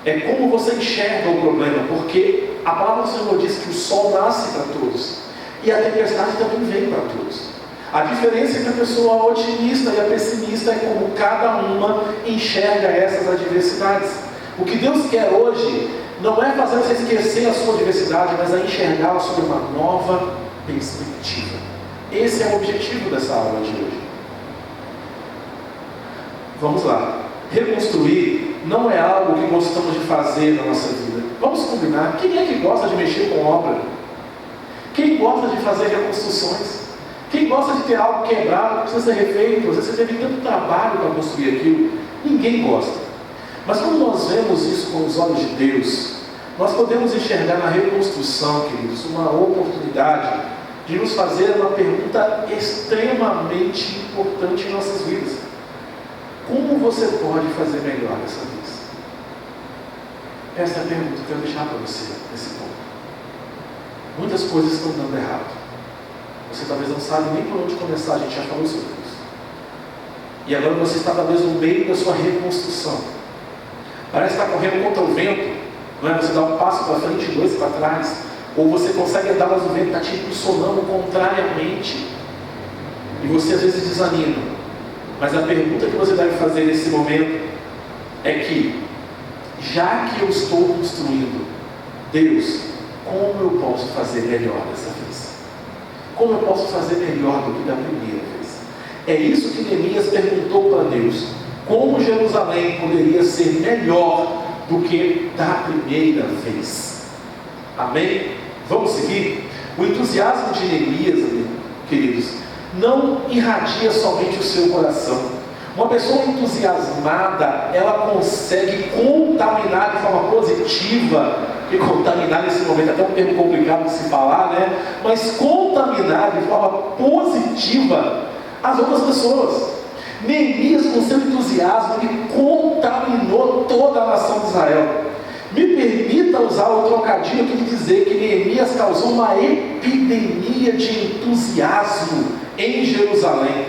É como você enxerga o problema, porque a palavra do Senhor diz que o sol nasce para todos e a tempestade também vem para todos. A diferença entre a pessoa otimista e a pessimista é como cada uma enxerga essas adversidades. O que Deus quer hoje não é fazer você esquecer a sua adversidade, mas é enxergá-la sob uma nova perspectiva. Esse é o objetivo dessa aula de hoje. Vamos lá. Reconstruir não é algo que gostamos de fazer na nossa vida. Vamos combinar. Quem é que gosta de mexer com obra? Quem gosta de fazer reconstruções? Quem gosta de ter algo quebrado, que precisa ser refeito? Às vezes você teve tanto trabalho para construir aquilo. Ninguém gosta. Mas quando nós vemos isso com os olhos de Deus, nós podemos enxergar na reconstrução, queridos, uma oportunidade de nos fazer uma pergunta extremamente importante em nossas vidas. Como você pode fazer melhor dessa vez? Essa é a pergunta que eu quero deixar para você nesse ponto. Muitas coisas estão dando errado. Você talvez não sabe nem por onde começar, a gente já falou sobre isso. E agora você está talvez no meio da sua reconstrução. Parece que está correndo contra o vento, não é? Você dá um passo para frente e 2 para trás. Ou você consegue andar, mas o vento está te impulsionando contrariamente. E você às vezes desanima. Mas a pergunta que você deve fazer nesse momento é que, já que eu estou construindo, Deus, como eu posso fazer melhor dessa vez? Como eu posso fazer melhor do que da primeira vez? É isso que Neemias perguntou para Deus. Como Jerusalém poderia ser melhor do que da primeira vez? Amém? Vamos seguir? O entusiasmo de Neemias, queridos, não irradia somente o seu coração. Uma pessoa entusiasmada, ela consegue contaminar de forma positiva, e contaminar nesse momento é até um termo complicado de se falar, né? Mas contaminar de forma positiva as outras pessoas. Neemias, com seu entusiasmo, ele contaminou toda a nação de Israel. Me permita usar o trocadilho aqui de dizer que Neemias causou uma epidemia de entusiasmo em Jerusalém.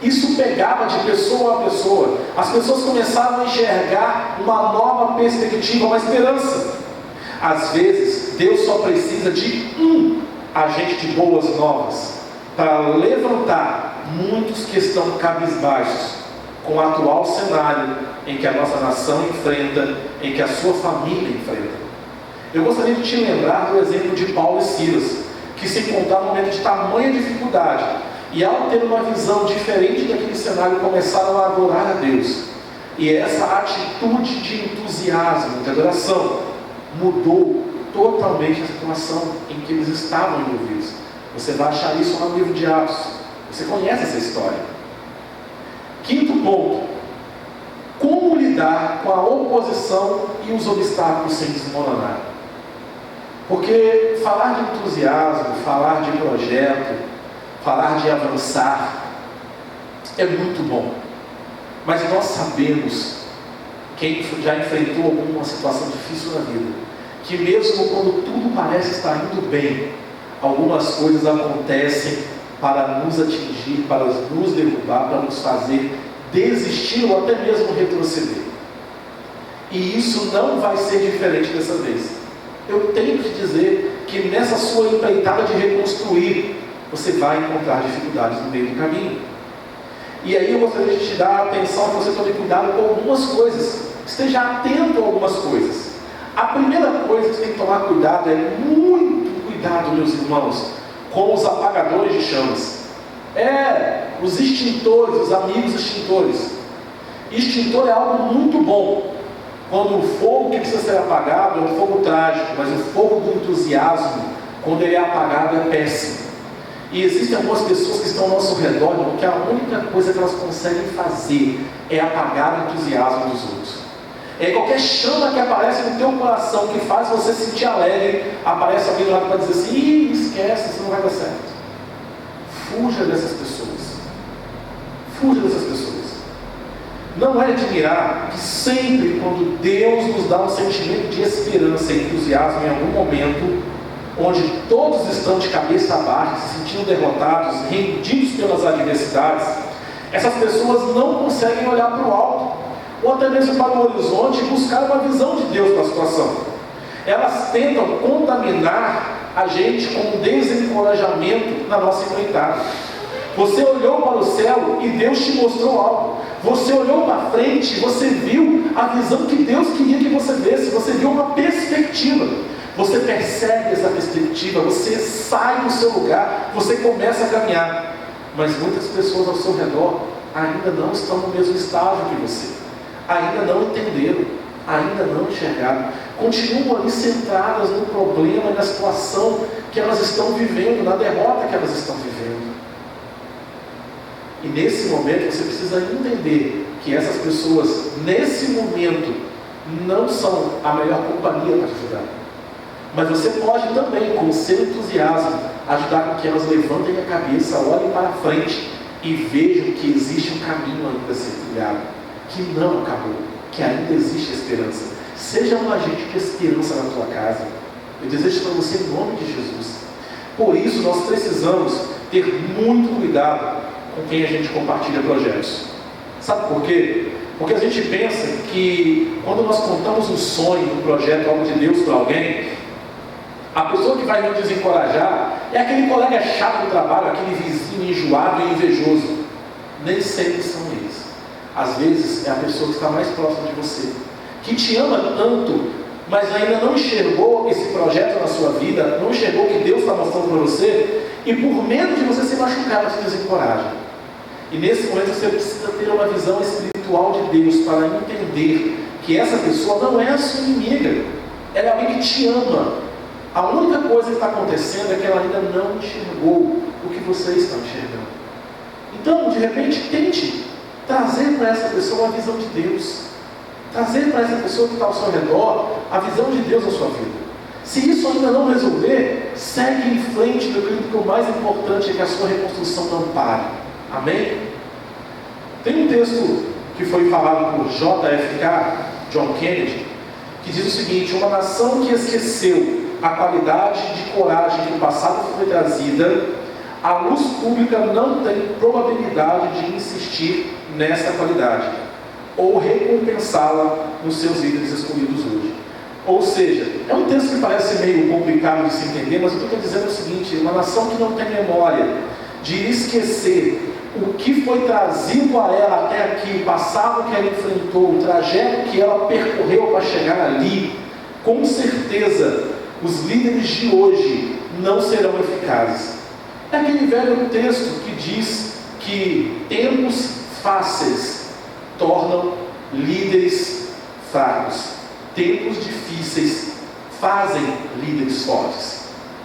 Isso pegava de pessoa a pessoa. As pessoas começavam a enxergar uma nova perspectiva, uma esperança. Às vezes, Deus só precisa de um agente de boas novas para levantar muitos que estão cabisbaixos com o atual cenário em que a nossa nação enfrenta, em que a sua família enfrenta. Eu gostaria de te lembrar do exemplo de Paulo e Silas, que se encontraram num momento de tamanha dificuldade, e ao ter uma visão diferente daquele cenário, começaram a adorar a Deus. E essa atitude de entusiasmo, de adoração, mudou totalmente a situação em que eles estavam envolvidos. Você vai achar isso lá no livro de Atos. Você conhece essa história. Quinto ponto: como lidar com a oposição e os obstáculos sem desmoronar? Porque falar de entusiasmo, falar de projeto, falar de avançar é muito bom. Mas nós sabemos, quem já enfrentou alguma situação difícil na vida, que mesmo quando tudo parece estar indo bem, algumas coisas acontecem para nos atingir, para nos derrubar, para nos fazer desistir ou até mesmo retroceder. E isso não vai ser diferente dessa vez. Eu tenho que te dizer que nessa sua empreitada de reconstruir, você vai encontrar dificuldades no meio do caminho. E aí eu gostaria de te dar a atenção para você tomar cuidado com algumas coisas. Esteja atento a algumas coisas. A primeira coisa que você tem que tomar cuidado é muito cuidado, meus irmãos, com os apagadores de chamas. Os extintores, os amigos extintores. Extintor é algo muito bom. Quando o fogo que precisa ser apagado é um fogo trágico, mas o fogo do entusiasmo, quando ele é apagado, é péssimo. E existem algumas pessoas que estão ao nosso redor, porque a única coisa que elas conseguem fazer é apagar o entusiasmo dos outros. Qualquer chama que aparece no teu coração, que faz você se sentir alegre, aparece alguém do lado para dizer assim: esquece, isso não vai dar certo. Fuja dessas pessoas. Fuja dessas pessoas. Não é admirar que sempre quando Deus nos dá um sentimento de esperança e entusiasmo em algum momento, onde todos estão de cabeça baixa, se sentindo derrotados, rendidos pelas adversidades, essas pessoas não conseguem olhar para o alto, ou até mesmo para o horizonte, e buscar uma visão de Deus para a situação. Elas tentam contaminar a gente com desencorajamento na nossa empreitada. Você olhou para o céu e Deus te mostrou algo. Você olhou para frente e você viu a visão que Deus queria que você visse. Você viu uma perspectiva. Você percebe essa perspectiva, você sai do seu lugar, você começa a caminhar. Mas muitas pessoas ao seu redor ainda não estão no mesmo estágio que você. Ainda não entenderam, ainda não enxergaram. Continuam ali centradas no problema, na situação que elas estão vivendo, na derrota que elas estão vivendo. E nesse momento você precisa entender que essas pessoas, nesse momento, não são a melhor companhia para te ajudar. Mas você pode também, com o seu entusiasmo, ajudar com que elas levantem a cabeça, olhem para frente e vejam que existe um caminho ainda a ser trilhado, que não acabou, que ainda existe esperança. Seja um agente de esperança na tua casa. Eu desejo para você em nome de Jesus. Por isso nós precisamos ter muito cuidado com quem a gente compartilha projetos. Sabe por quê? Porque a gente pensa que quando nós contamos um sonho, um projeto, algo de Deus para alguém, a pessoa que vai nos desencorajar é aquele colega chato do trabalho, aquele vizinho enjoado e invejoso. Nem sempre são eles. Às vezes é a pessoa que está mais próxima de você, que te ama tanto, mas ainda não enxergou esse projeto na sua vida, não enxergou o que Deus está mostrando para você, e por medo de você se machucar, ela se desencoraja. E nesse momento você precisa ter uma visão espiritual de Deus para entender que essa pessoa não é a sua inimiga, ela é alguém que te ama. A única coisa que está acontecendo é que ela ainda não enxergou o que você está enxergando. Então, de repente, tente trazer para essa pessoa a visão de Deus. Trazer para essa pessoa que está ao seu redor a visão de Deus na sua vida. Se isso ainda não resolver, segue em frente, meu querido, porque o mais importante é que a sua reconstrução não pare. Amém? Tem um texto que foi falado por JFK, John Kennedy, que diz o seguinte: uma nação que esqueceu a qualidade de coragem que no passado foi trazida, a luz pública não tem probabilidade de insistir nessa qualidade, ou recompensá-la nos seus líderes escolhidos hoje. Ou seja, é um texto que parece meio complicado de se entender, mas o que eu estou dizendo é o seguinte: uma nação que não tem memória de esquecer o que foi trazido a ela até aqui, o passado que ela enfrentou, o trajeto que ela percorreu para chegar ali, com certeza os líderes de hoje não serão eficazes. É aquele velho texto que diz que tempos fáceis tornam líderes fracos. Tempos difíceis fazem líderes fortes.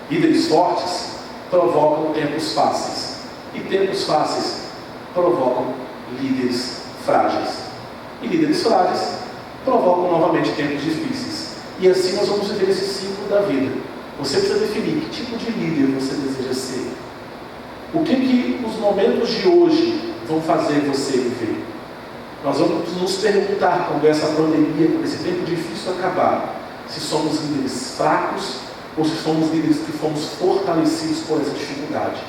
Líderes fortes provocam tempos fáceis. E tempos fáceis provocam líderes frágeis. E líderes frágeis provocam novamente tempos difíceis. E assim nós vamos viver esse ciclo da vida. Você precisa definir que tipo de líder você deseja ser. O que os momentos de hoje vão fazer você viver? Nós vamos nos perguntar, quando essa pandemia, quando esse tempo difícil acabar, se somos líderes fracos ou se somos líderes que fomos fortalecidos por essa dificuldade.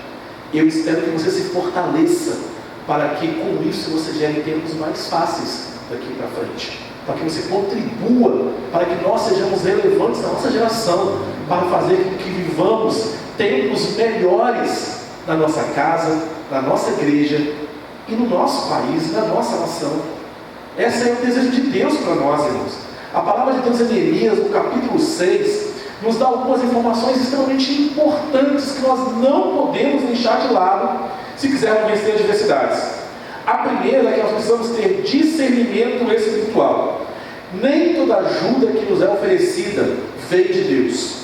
Eu espero que você se fortaleça para que com isso você gere tempos mais fáceis daqui para frente, para que você contribua, para que nós sejamos relevantes na nossa geração, para fazer com que vivamos tempos melhores na nossa casa, na nossa igreja e no nosso país, na nossa nação. Esse é o desejo de Deus para nós, irmãos. A palavra de Deus em Neemias, no capítulo 6, nos dá algumas informações extremamente importantes que nós não podemos deixar de lado se quisermos vencer adversidades. A primeira é que nós precisamos ter discernimento espiritual. Nem toda ajuda que nos é oferecida vem de Deus.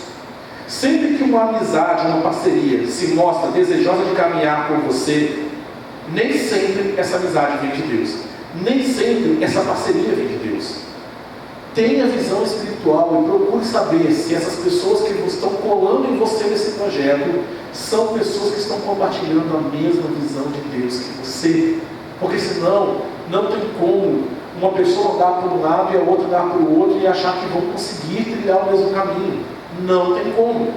Sempre que uma amizade, uma parceria se mostra desejosa de caminhar com você, nem sempre essa amizade vem de Deus. Nem sempre essa parceria vem de Deus. Tenha visão espiritual e procure saber se essas pessoas que estão colando em você nesse projeto são pessoas que estão compartilhando a mesma visão de Deus que você. Porque senão, não tem como uma pessoa andar para um lado e a outra andar para o outro e achar que vão conseguir trilhar o mesmo caminho. Não tem como.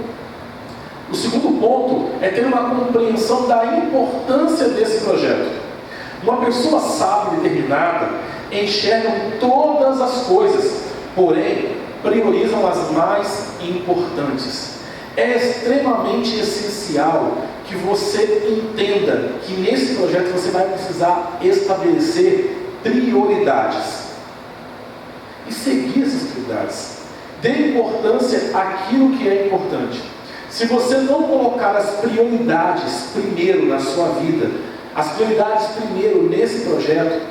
O segundo ponto é ter uma compreensão da importância desse projeto. Uma pessoa sábia e determinada enxerga todas as coisas, porém priorizam as mais importantes. É extremamente essencial que você entenda que nesse projeto você vai precisar estabelecer prioridades e seguir essas prioridades. Dê importância àquilo que é importante. Se você não colocar as prioridades primeiro na sua vida, as prioridades primeiro nesse projeto,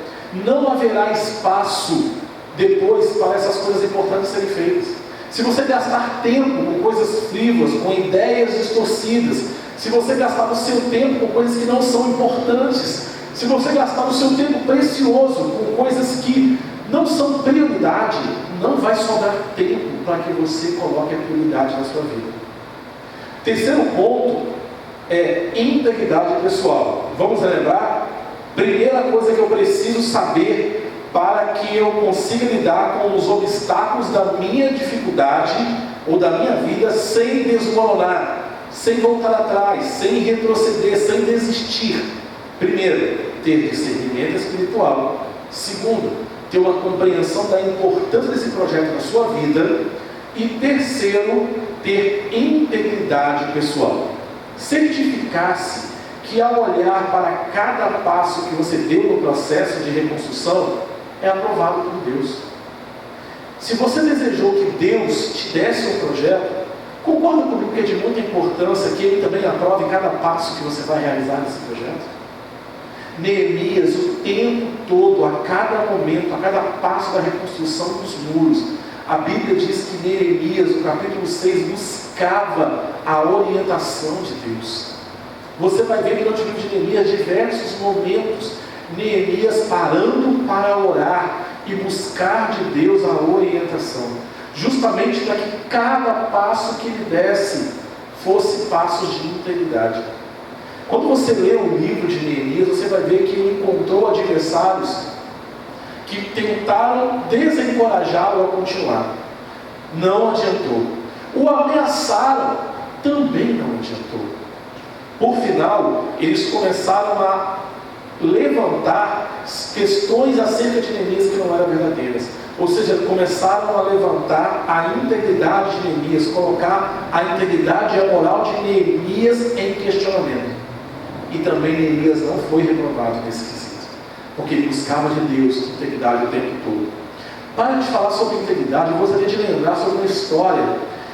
não haverá espaço depois para essas coisas importantes serem feitas. Se você gastar tempo com coisas frívolas, com ideias distorcidas, se você gastar o seu tempo com coisas que não são importantes, se você gastar o seu tempo precioso com coisas que não são prioridade, não vai sobrar tempo para que você coloque a prioridade na sua vida. Terceiro ponto é integridade pessoal. Vamos relembrar? Primeira coisa que eu preciso saber para que eu consiga lidar com os obstáculos da minha dificuldade ou da minha vida sem desmoronar, sem voltar atrás, sem retroceder, sem desistir. Primeiro, ter discernimento espiritual. Segundo, ter uma compreensão da importância desse projeto na sua vida. E terceiro, ter integridade pessoal. Certificar-se que ao olhar para cada passo que você deu no processo de reconstrução, é aprovado por Deus. Se você desejou que Deus te desse um projeto, concorda comigo que é de muita importância que Ele também aprove cada passo que você vai realizar nesse projeto? Neemias, o tempo todo, a cada momento, a cada passo da reconstrução dos muros, a Bíblia diz que Neemias, no capítulo 6, buscava a orientação de Deus. Você vai ver durante o livro de Neemias diversos momentos, Neemias parando para orar e buscar de Deus a orientação, justamente para que cada passo que ele desse fosse passos de integridade. Quando você lê o livro de Neemias, você vai ver que ele encontrou adversários que tentaram desencorajá-lo a continuar. Não adiantou. O ameaçaram, também não adiantou. Por final, eles começaram a levantar questões acerca de Neemias que não eram verdadeiras. Ou seja, começaram a levantar a integridade de Neemias, colocar a integridade e a moral de Neemias em questionamento. E também Neemias não foi reprovado nesse quesito, porque ele buscava de Deus integridade o tempo todo. Para de falar sobre integridade, eu gostaria de lembrar sobre uma história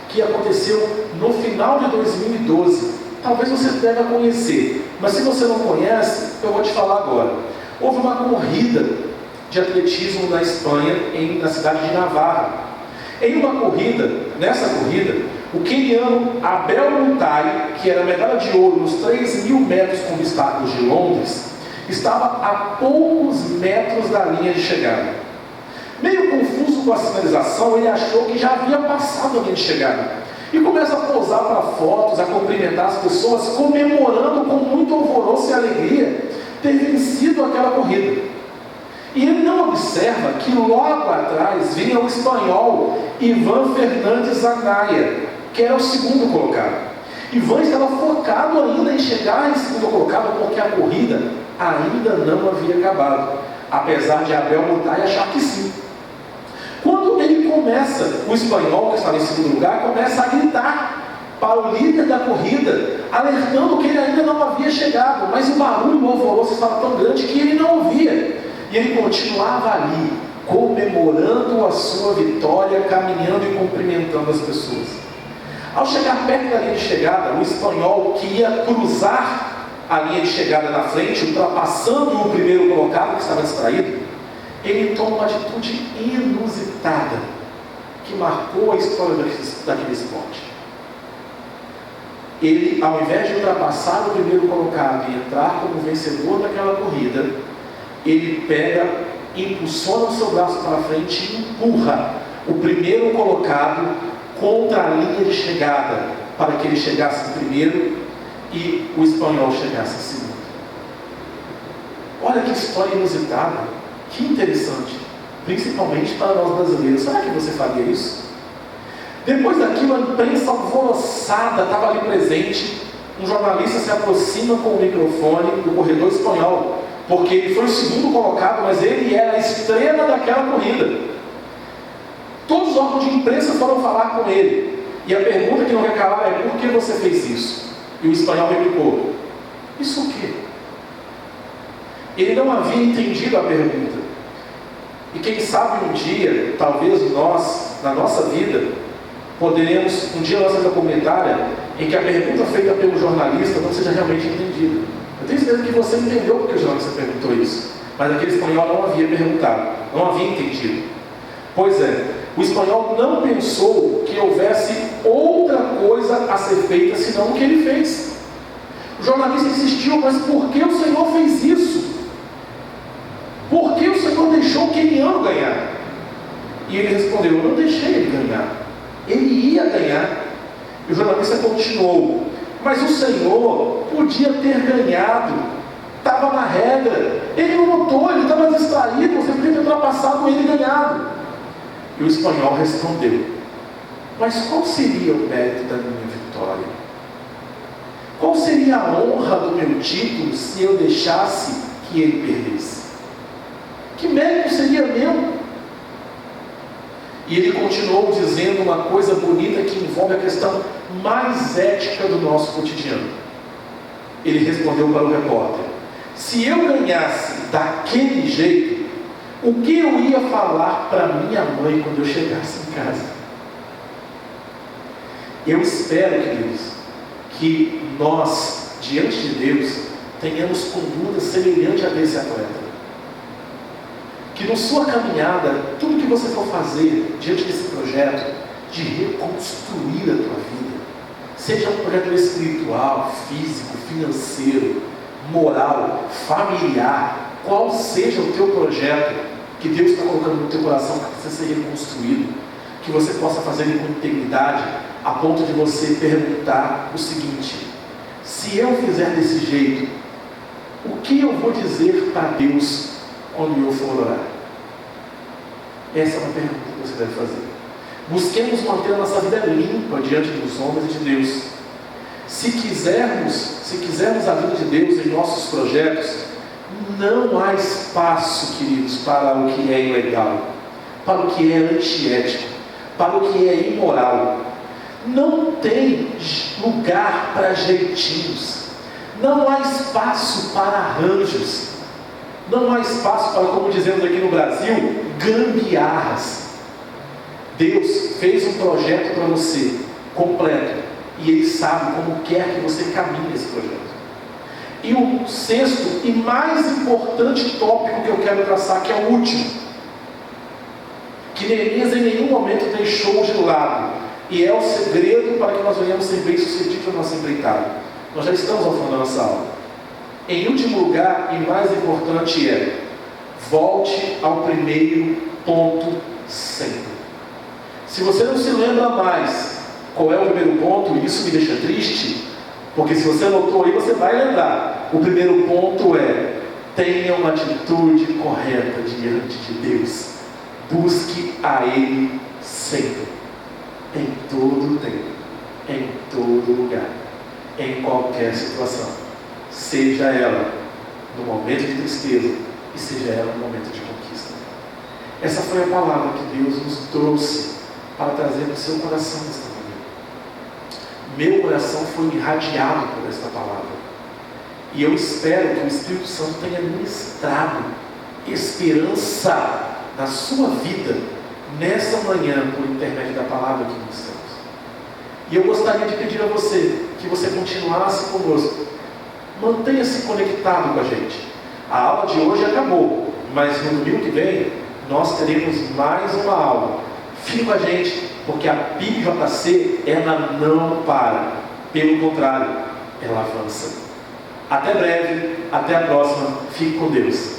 que aconteceu no final de 2012. Talvez você deva conhecer, mas se você não conhece, eu vou te falar agora. Houve uma corrida de atletismo na Espanha, na cidade de Navarra. Em uma corrida, nessa corrida, o queniano Abel Muntai, que era medalha de ouro nos 3.000 metros com obstáculos de Londres, estava a poucos metros da linha de chegada. Meio confuso com a sinalização, ele achou que já havia passado a linha de chegada. E começa a pousar para fotos, a cumprimentar as pessoas, comemorando com muito alvoroço e alegria ter vencido aquela corrida. E ele não observa que logo atrás vinha o espanhol Ivan Fernandes Anaya, que era o segundo colocado. Ivan estava focado ainda em chegar em segundo colocado, porque a corrida ainda não havia acabado, apesar de Abel Montoya achar que sim. Quando ele começa, o espanhol que estava em segundo lugar começa a gritar para o líder da corrida, alertando que ele ainda não havia chegado, mas o barulho, o alvoroço estava tão grande que ele não ouvia. E ele continuava ali, comemorando a sua vitória, caminhando e cumprimentando as pessoas. Ao chegar perto da linha de chegada, o espanhol que ia cruzar a linha de chegada na frente, ultrapassando o primeiro colocado que estava distraído, ele toma uma atitude inusitada, que marcou a história daquele esporte. Ele, ao invés de ultrapassar o primeiro colocado e entrar como vencedor daquela corrida, ele pega, impulsiona o seu braço para frente e empurra o primeiro colocado contra a linha de chegada, para que ele chegasse em primeiro e o espanhol chegasse em segundo. Olha que história inusitada, que interessante, principalmente para nós brasileiros. Será que você faria isso? Depois daquilo, a imprensa alvoroçada estava ali presente. Um jornalista se aproxima com o microfone do corredor espanhol, porque ele foi o segundo colocado, mas ele era a estrela daquela corrida. Todos os órgãos de imprensa foram falar com ele, e a pergunta que não quer calar é: por que você fez isso? E o espanhol replicou: isso o quê? Ele não havia entendido a pergunta. E quem sabe um dia, talvez nós, na nossa vida, poderemos, um dia na nossa vida comunitária, em que a pergunta feita pelo jornalista não seja realmente entendida. Eu tenho certeza que você entendeu porque o jornalista perguntou isso, mas aquele espanhol não havia perguntado, não havia entendido. Pois é, o espanhol não pensou que houvesse outra coisa a ser feita senão o que ele fez. O jornalista insistiu: mas por que o Senhor fez isso? Por que o Senhor deixou o queniano ganhar? E ele respondeu: eu não deixei ele ganhar. Ele ia ganhar. E o jornalista continuou: mas o Senhor podia ter ganhado, estava na regra, ele não notou, ele estava distraído, você podia ter ultrapassado ele e ganhado. E o espanhol respondeu: mas qual seria o mérito da minha vitória? Qual seria a honra do meu título se eu deixasse que ele perdesse? Que mérito seria meu? E ele continuou dizendo uma coisa bonita que envolve a questão mais ética do nosso cotidiano. Ele respondeu para o repórter: se eu ganhasse daquele jeito, o que eu ia falar para minha mãe quando eu chegasse em casa? Eu espero, queridos, que nós, diante de Deus, tenhamos conduta semelhante a desse atleta. Que na sua caminhada, tudo que você for fazer diante desse projeto de reconstruir a tua vida, seja um projeto espiritual, físico, financeiro, moral, familiar, qual seja o teu projeto que Deus está colocando no teu coração para você ser reconstruído, que você possa fazer ele com integridade, a ponto de você perguntar o seguinte: se eu fizer desse jeito, o que eu vou dizer para Deus quando eu for orar? Essa é uma pergunta que você deve fazer. Busquemos manter a nossa vida limpa diante dos homens e de Deus. Se quisermos a vida de Deus em nossos projetos, não há espaço, queridos, para o que é ilegal, para o que é antiético, para o que é imoral. Não tem lugar para jeitinhos, não há espaço para arranjos, não há espaço para, como dizemos aqui no Brasil, gambiarras. Deus fez um projeto para você, completo, e Ele sabe como quer que você caminhe esse projeto. E o sexto e mais importante tópico que eu quero traçar, que é o último, que Neemias em nenhum momento deixou de lado, e é o segredo para que nós venhamos ser bem-sucedidos na nossa empreitada. Nós já estamos ao fundo da nossa aula. Em último lugar, e mais importante é: volte ao primeiro ponto sempre. Se você não se lembra mais qual é o primeiro ponto, e isso me deixa triste, porque se você anotou aí, você vai lembrar. O primeiro ponto é: Tenha uma atitude correta diante de Deus. Busque a Ele sempre, em todo tempo, em todo lugar, em qualquer situação. Seja ela no momento de tristeza e seja ela no momento de conquista. Essa foi a palavra que Deus nos trouxe para trazer no seu coração nesta manhã. Meu coração foi irradiado por esta palavra. E eu espero que o Espírito Santo tenha ministrado esperança na sua vida nessa manhã por intermédio da palavra que ministramos. E eu gostaria de pedir a você que você continuasse conosco. Mantenha-se conectado com a gente. A aula de hoje acabou, mas no domingo que vem nós teremos mais uma aula. Fique com a gente, porque a PIBJC ela não para. Pelo contrário, ela avança. Até breve, até a próxima. Fique com Deus.